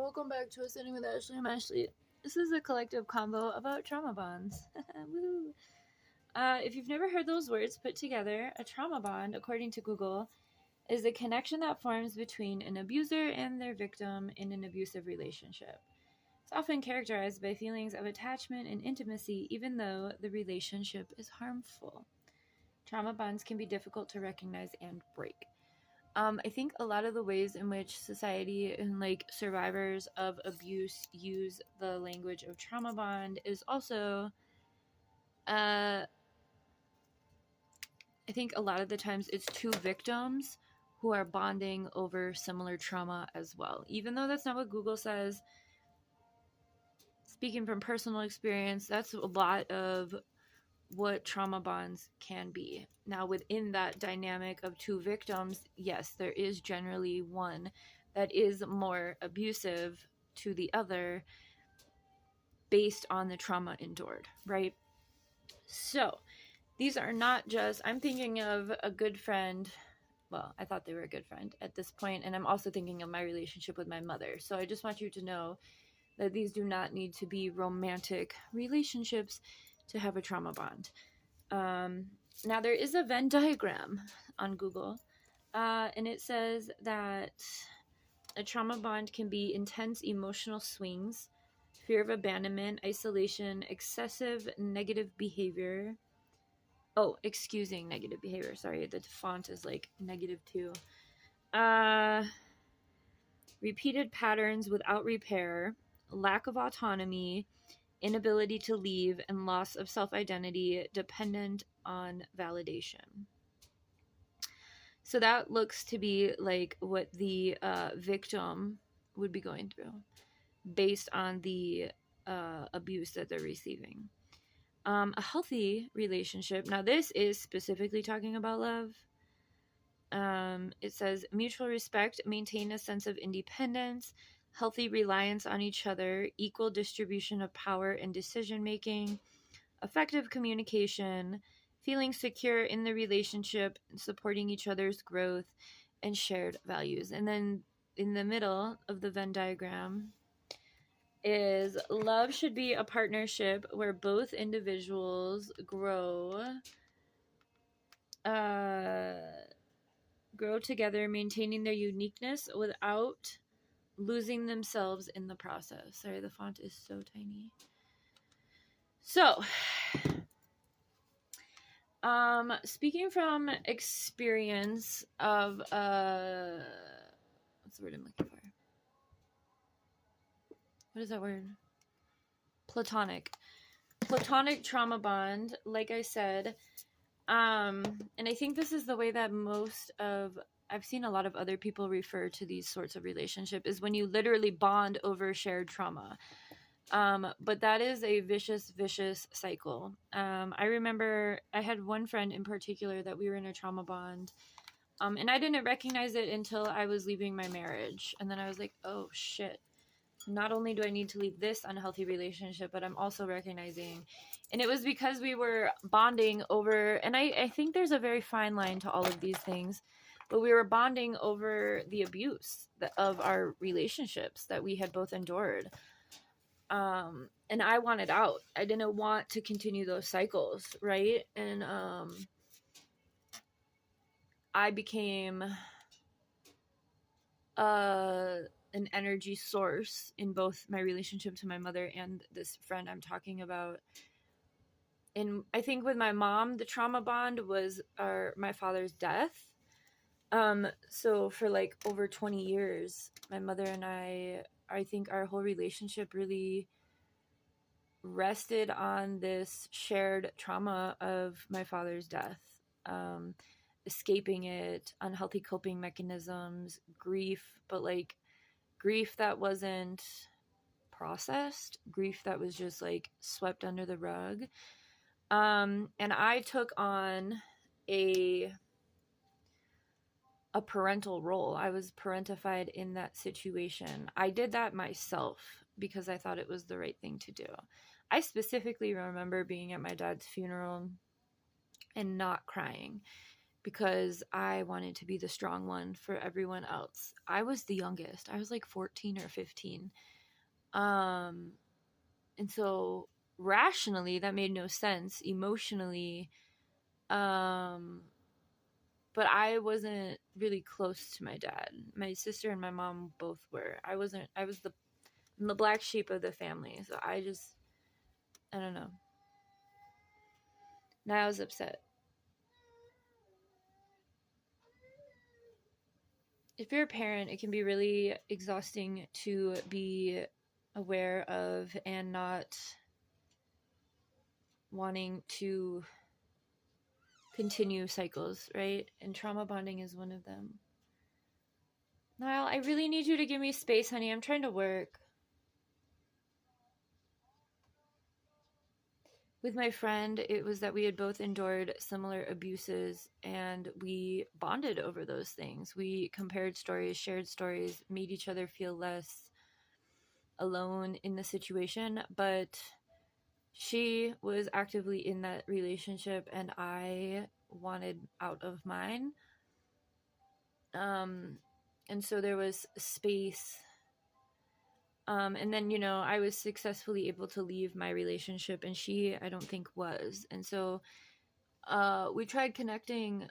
welcome back to Sitting with Ashley. I'm Ashley. This is a collective convo about trauma bonds. Woo! If you've never heard those words put together, a trauma bond, according to Google, is the connection that forms between an abuser and their victim in an abusive relationship. It's often characterized by feelings of attachment and intimacy, even though the relationship is harmful. Trauma bonds can be difficult to recognize and break. I think a lot of the ways in which society and survivors of abuse use the language of trauma bond is also, I think a lot of the times it's two victims who are bonding over similar trauma as well. Even though that's not what Google says, speaking from personal experience, that's a lot of what trauma bonds can be. Now, within that dynamic of two victims, yes, there is generally one that is more abusive to the other based on the trauma endured, right? So, these are not just, I'm thinking of a good friend. Well, I thought they were a good friend at this point, and I'm also thinking of my relationship with my mother. So I just want you to know that these do not need to be romantic relationships to have a trauma bond. Now, there is a Venn diagram on Google, and it says that a trauma bond can be intense emotional swings, fear of abandonment, isolation, excessive negative behavior. Oh, excusing negative behavior. Sorry, the font is -2. Repeated patterns without repair, lack of autonomy, inability to leave, and loss of self-identity dependent on validation. So that looks to be like what the victim would be going through based on the abuse that they're receiving. A healthy relationship, now this is specifically talking about love. It says mutual respect, maintain a sense of independence, healthy reliance on each other, equal distribution of power and decision making, effective communication, feeling secure in the relationship, supporting each other's growth, and shared values. And then in the middle of the Venn diagram is love should be a partnership where both individuals grow together, maintaining their uniqueness without losing themselves in the process. Sorry, the font is so tiny. So, speaking from experience of, what's the word I'm looking for? What is that word? Platonic trauma bond, like I said, and I think this is the way that I've seen a lot of other people refer to these sorts of relationships, is when you literally bond over shared trauma. But that is a vicious cycle. I remember I had one friend in particular that we were in a trauma bond, and I didn't recognize it until I was leaving my marriage. And then I was like, oh shit, not only do I need to leave this unhealthy relationship, but I'm also recognizing, and it was because we were bonding over, and I think there's a very fine line to all of these things, but we were bonding over the abuse of our relationships that we had both endured. And I wanted out. I didn't want to continue those cycles, right? And I became an energy source in both my relationship to my mother and this friend I'm talking about. And I think with my mom, the trauma bond was my father's death. So for over 20 years, my mother and I think our whole relationship really rested on this shared trauma of my father's death, escaping it, unhealthy coping mechanisms, grief, but grief that wasn't processed, grief that was just swept under the rug. And I took on a parental role. I was parentified in that situation. I did that myself because I thought it was the right thing to do. I specifically remember being at my dad's funeral and not crying because I wanted to be the strong one for everyone else. I was the youngest. I was like 14 or 15. And so rationally that made no sense. Emotionally, but I wasn't really close to my dad. My sister and my mom both were. I was the black sheep of the family. So I don't know. Now I was upset. If you're a parent, it can be really exhausting to be aware of and not wanting to continue cycles, right? And trauma bonding is one of them. Niall, I really need you to give me space, honey. I'm trying to work. With my friend, it was that we had both endured similar abuses and we bonded over those things. We compared stories, shared stories, made each other feel less alone in the situation. But she was actively in that relationship and I wanted out of mine. And so there was space. And then, I was successfully able to leave my relationship and she, I don't think, was. And so we tried connecting.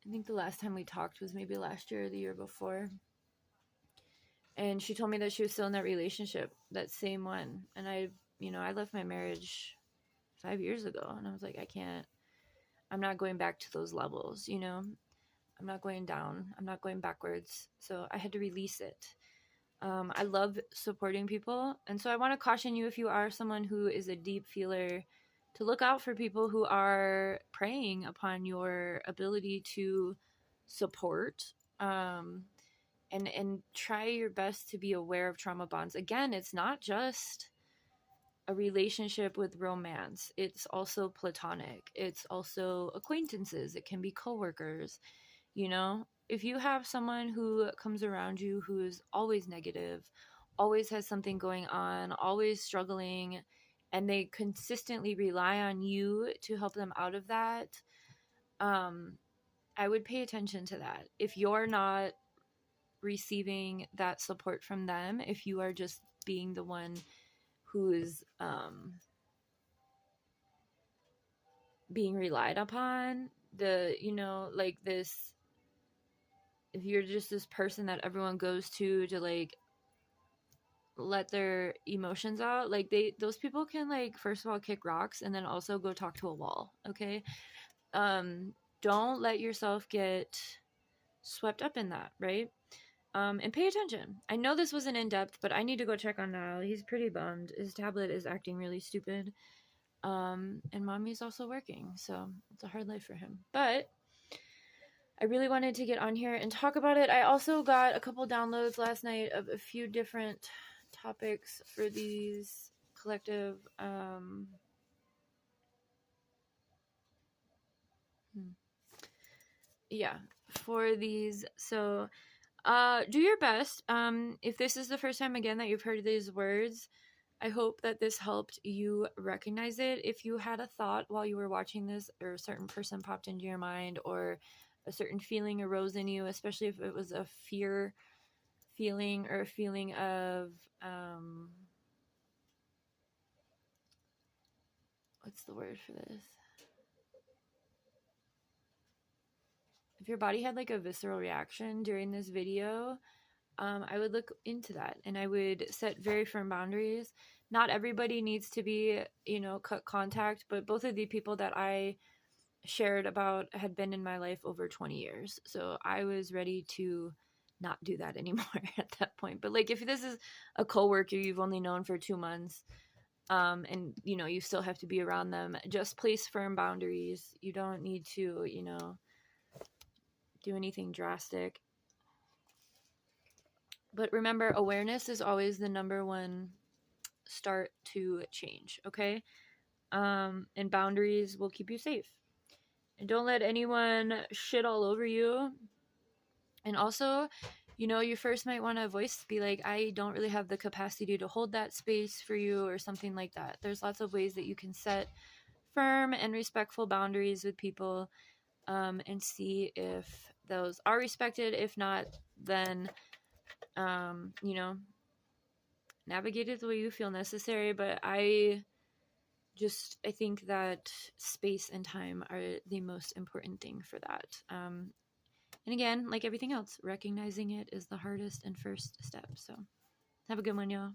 I think the last time we talked was maybe last year or the year before. And she told me that she was still in that relationship, that same one. And I left my marriage 5 years ago. And I was like, I'm not going back to those levels, I'm not going down. I'm not going backwards. So I had to release it. I love supporting people. And so I want to caution you, if you are someone who is a deep feeler, to look out for people who are preying upon your ability to support, and try your best to be aware of trauma bonds. Again, it's not just a relationship with romance. It's also platonic. It's also acquaintances. It can be coworkers. If you have someone who comes around you who is always negative, always has something going on, always struggling, and they consistently rely on you to help them out of that, I would pay attention to that. If you're not receiving that support from them, if you are just being the one who is being relied upon, like this, if you're just this person that everyone goes to like let their emotions out, like those people can, like, first of all kick rocks and then also go talk to a wall. Okay. Don't let yourself get swept up in that, right? And pay attention. I know this wasn't in depth, but I need to go check on Niall. He's pretty bummed. His tablet is acting really stupid. And mommy's also working, so it's a hard life for him. But I really wanted to get on here and talk about it. I also got a couple downloads last night of a few different topics for these collective for these. So do your best. If this is the first time again that you've heard these words, I hope that this helped you recognize it. If you had a thought while you were watching this, or a certain person popped into your mind, or a certain feeling arose in you, especially if it was a fear feeling or a feeling of what's the word for this? If your body had like a visceral reaction during this video, I would look into that and I would set very firm boundaries. Not everybody needs to be, cut contact, but both of the people that I shared about had been in my life over 20 years. So I was ready to not do that anymore at that point. But like, if this is a coworker you've only known for 2 months, and you still have to be around them, just place firm boundaries. You don't need to, do anything drastic. But remember, awareness is always the number one start to change, okay? And boundaries will keep you safe. And don't let anyone shit all over you. And also, you first might want to be like, I don't really have the capacity to hold that space for you, or something like that. There's lots of ways that you can set firm and respectful boundaries with people. and see if those are respected. If not, then, you know, navigate it the way you feel necessary. But I think that space and time are the most important thing for that. And again, like everything else, recognizing it is the hardest and first step. So have a good one, y'all.